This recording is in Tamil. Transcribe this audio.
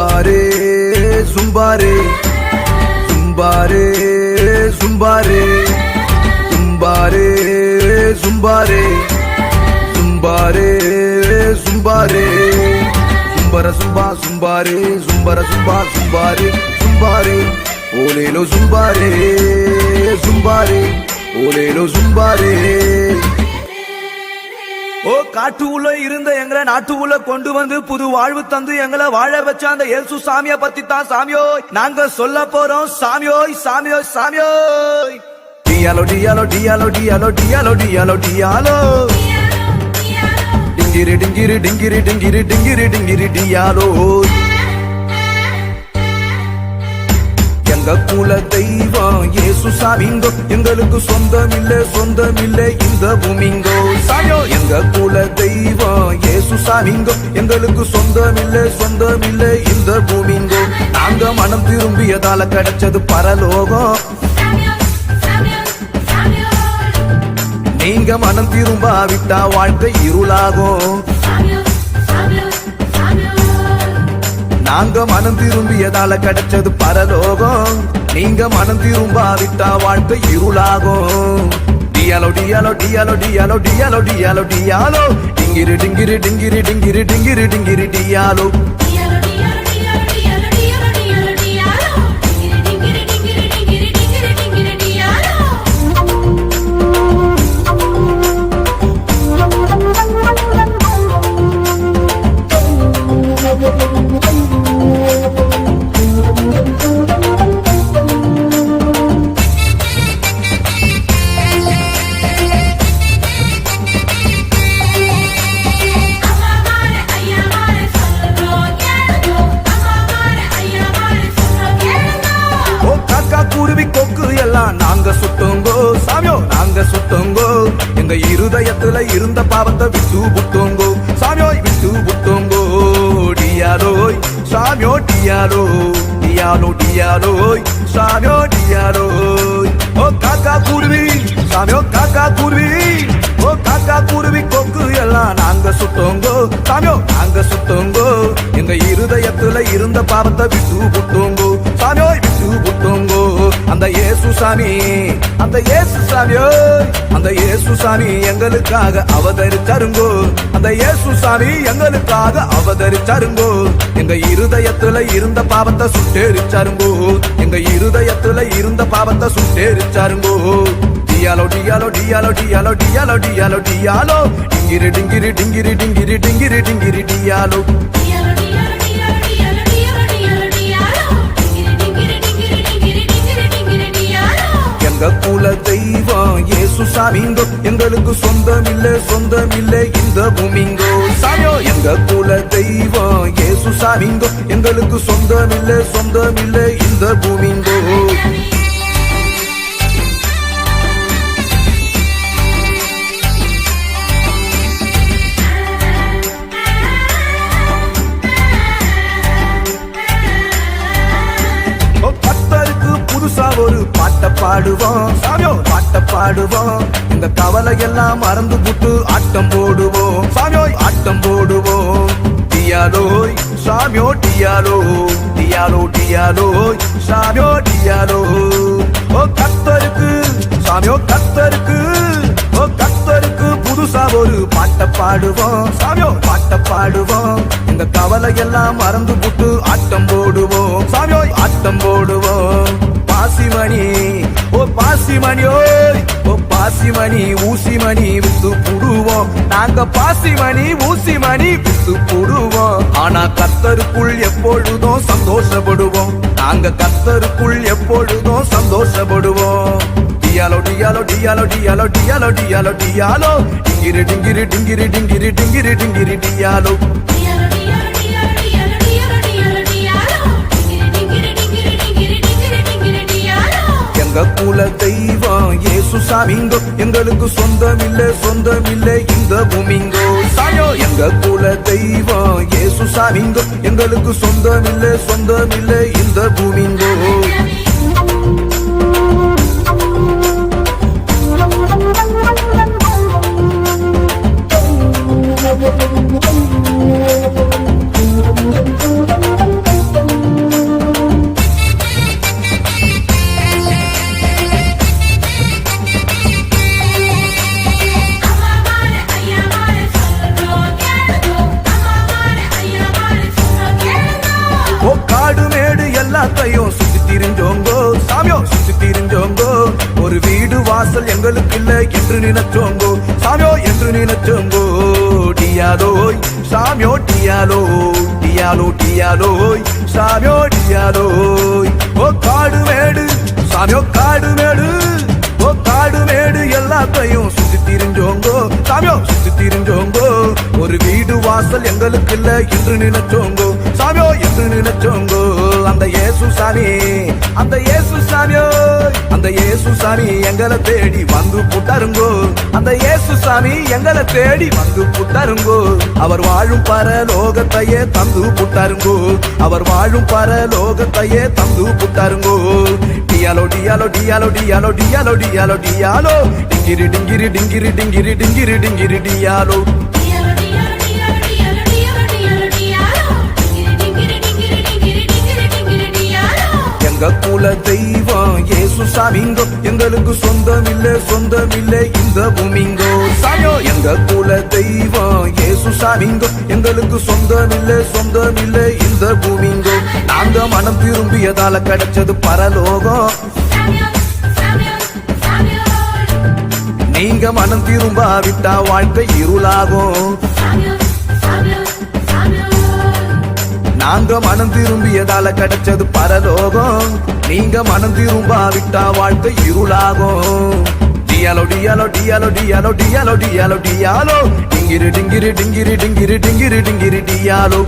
சும்பாரே சும்பாரே சும்பாரே சும்பாரே சும்பாரே சும்பாரே சும்பாரே சும்பாரே சும்பர சும்பா சும்பாரே சும்பர சும்பா சும்பாரே சும்பாரே ஓலேலோ சும்பாரே சும்பாரே ஓலேலோ சும்பாரே. ஓ காட்டு உள்ள இருந்த எங்களை நாட்டு உள்ள கொண்டு வந்து புது வாழ்வு தந்து எங்களை வாழ வச்ச அந்த இயேசு சாமிய பத்தி தான் சாமியோ நாங்க சொல்ல போறோம் சாமியோய் சாமியோய் சாமியோய். டியாலோ டியாலோ டியாலோ டியாலோ டியாலோ டியாலோ டியாலோ டிங்கிரி டிங்கிரி டிங்கிரி டிங்கிரி டிங்கிரி டிங்கிரி டியாலோ. எங்க குல தெய்வம் இயேசு சாமிங்கோ எங்களுக்கு சொந்தமில்லை இந்த பூமிங்கோ சாமியோ. எங்க குல தெய்வம் இயேசு சாமிங்கோ எங்களுக்கு சொந்தமில்லை இந்த பூமிங்கோ. நாங்க மனம் திரும்பியதால கிடைச்சது பரலோகம். நீங்க மனம் திரும்பாவிட்டா வாழ்க்கை இருளாகும். நாங்க மனம் திரும்பியதால கிடைச்சது பரலோகம். நீங்க மனம் திரும்பாவிட்டா வாழ்க்கை இருளாகும். டியாலோ டியாலோ டியாலோ டியாலோ டியாலோ டியாலோ டியாலோ டிங்கிரி டிங்கிரி டிங்கிரி டிங்கிரி டிங்கிரி டிங்கிரி டியாலோ. நாங்க சுட்டோங்கோ சாமியோ நாங்க சுட்டோங்கோ. எங்க இருதயத்துல இருந்த பாவத்தை விட்டு புட்டோங்கோ சாமியோய் விட்டு புட்டோங்கோ. டியாலோய் சாமியோ டியாலோ டியாலோ டியாலோய் சாமியோ டியாலோய். ஓ காக்கா குருவி சாமியோ காக்கா குருவி ஓ காக்கா குருவி கொக்கு எல்லாம் நாங்க சுட்டோங்கோ சாமியோ நாங்க சுட்டோங்கோ. எங்க இருதயத்துல இருந்த பாவத்தை விட்டு புட்டோங்கோ சாமியோய் விட்டு புட்டோங்கோ. அந்த இயேசு சாமி அந்த இயேசு சாமியோ அந்த இயேசு சாமி எங்களுக்காக அவதரிச்சாருங்கோ. அந்த இயேசு சாமி எங்களுக்காக அவதரிச்சாருங்கோ. எங்க இருதயத்துல இருந்த பாவத்தை சுட்டேரிச்சாருங்கோ. எங்க இருதயத்துல இருந்த பாவத்தை சுட்டேரிச்சாருங்கோ. டியாலோ டியாலோ டியாலோ டியாலோ டியாலோ டியாலோ டியாலோ டிங்கிரி டிங்கிரி டிங்கிரி டிங்கிரி டிங்கிரி டிங்கிரி டியாலோ. எங்க குல தெய்வம் இயேசு சாமிங்கோ எங்களுக்கு சொந்தமில்லை இந்த பூமிங்கோ சாமியோ. எங்க குல தெய்வம் இயேசு சாமிங்கோ எங்களுக்கு சொந்தமில்லை இந்த பூமிங்கோ. புதுசா ஒரு பாட்ட பாடுவோம் சாமியோ பாட்ட பாடுவோம். இந்த கவலை எல்லாம் மறந்து புட்டு ஆட்டம் போடுவோம் சாமியோய் ஆட்டம் போடுவோம். டியாலோய் சாமியோ டியாலோ டியாலோ டியாலோய் சாமியோ டியாலோ. ஓ கத்தருக்கு சாமியோ கத்தருக்கு ஓ கத்தருக்கு புதுசா ஒரு பாட்ட பாடுவோம் சாமியோ பாட்ட பாடுவோம். இந்த கவலை எல்லாம் மறந்து புட்டு ஆட்டம் போடுவோம் சாமியோய் ஆட்டம் போடுவோம். பாசிமணி ஓ பாசிமணியோய் ஓ பாசிமணி ஊசிமணி வித்து புடுவோம். நாங்க பாசிமணி ஊசிமணி வித்து புடுவோம். ஆனா கர்த்தருக்குள் எப்பொழுதும் சந்தோஷப்படுவோம். நாங்க கர்த்தருக்குள் எப்பொழுதும் சந்தோஷப்படுவோம். டியாலோ டியாலோ டியாலோ டியாலோ டியாலோ டியாலோ டியாலோ டிங்கிரி டிங்கிரி டிங்கிரி டிங்கிரி டிங்கிரி டிங்கிரி டியாலோ. எங்க குல தெய்வம் இயேசு சாமிங்கோ எங்களுக்கு சொந்தமில்லை இந்த பூமிங்கோ சாமியோ. எங்க குல தெய்வம் இயேசு சாமிங்கோ எங்களுக்கு சொந்தமில்லை இந்த பூமிங்கோ. நினைச்சோங்கோ சாமியோ என்று நினைச்சோங்கோ டியாலோய் சாமியோ டியாலோய் சாமியோ டியாலோய் ஓ காடு மேடு சாமியோ காடு மேடு ஓ காடு மேடு எல்லாத்தையும் சுத்தி திரிஞ்சோங்கோ சாமியோ சுத்தி திரிஞ்சோங்கோ ஒரு வீடு வாசல் எங்களுக்கு இல்ல என்று நினைச்சோங்கோ சாமியோ என்று நினைச்சோங்கோ அந்த இயேசு சாமி அந்த இயேசு சாமியோ அந்த இயேசு சாமி எங்களை தேடி வந்து புட்டாருங்கோ அந்த இயேசு சாமி எங்களை தேடி வந்து புட்டாருங்கோ அவர் வாழும் பரலோகத்தையே தந்து புட்டாருங்கோ அவர் வாழும் பரலோகத்தையே தந்து புட்டாருங்கோ டியாலோ டியாலோ டியாலோ டியாலோ டியாலோ டியாலோ டியாலோ டிங்கிரி டிங்கிரி டிங்கிரி டிங்கிரி டிங்கிரி டிங்கிரி டியாலோ எங்க குல தெய்வம் இயேசு சாமிங்கோ எங்களுக்கு சொந்தமில்லை இந்த பூமிங்கோ சாமியோ எங்க குல தெய்வம் இயேசு சாமிங்கோ எங்களுக்கு சொந்தமில்லை இந்த பூமிங்கோ நாங்க மனம் திரும்பியதால கிடைச்சது பரலோகம் நீங்க மனம் திரும்பாவிட்டா வாழ்க்கை இருளாகும் நாங்க மனம் திரும்பியதால கிடைச்சது பரலோகம் நீங்க மனம் திரும்பாவிட்டா வாழ்க்கை இருளாகும் டியாலோ டியாலோ டியாலோ டியாலோ டியாலோ டியாலோ டியாலோ டிங்கிரி டிங்கிரி டிங்கிரி டிங்கிரி டிங்கிரி டிங்கிரி டியாலோ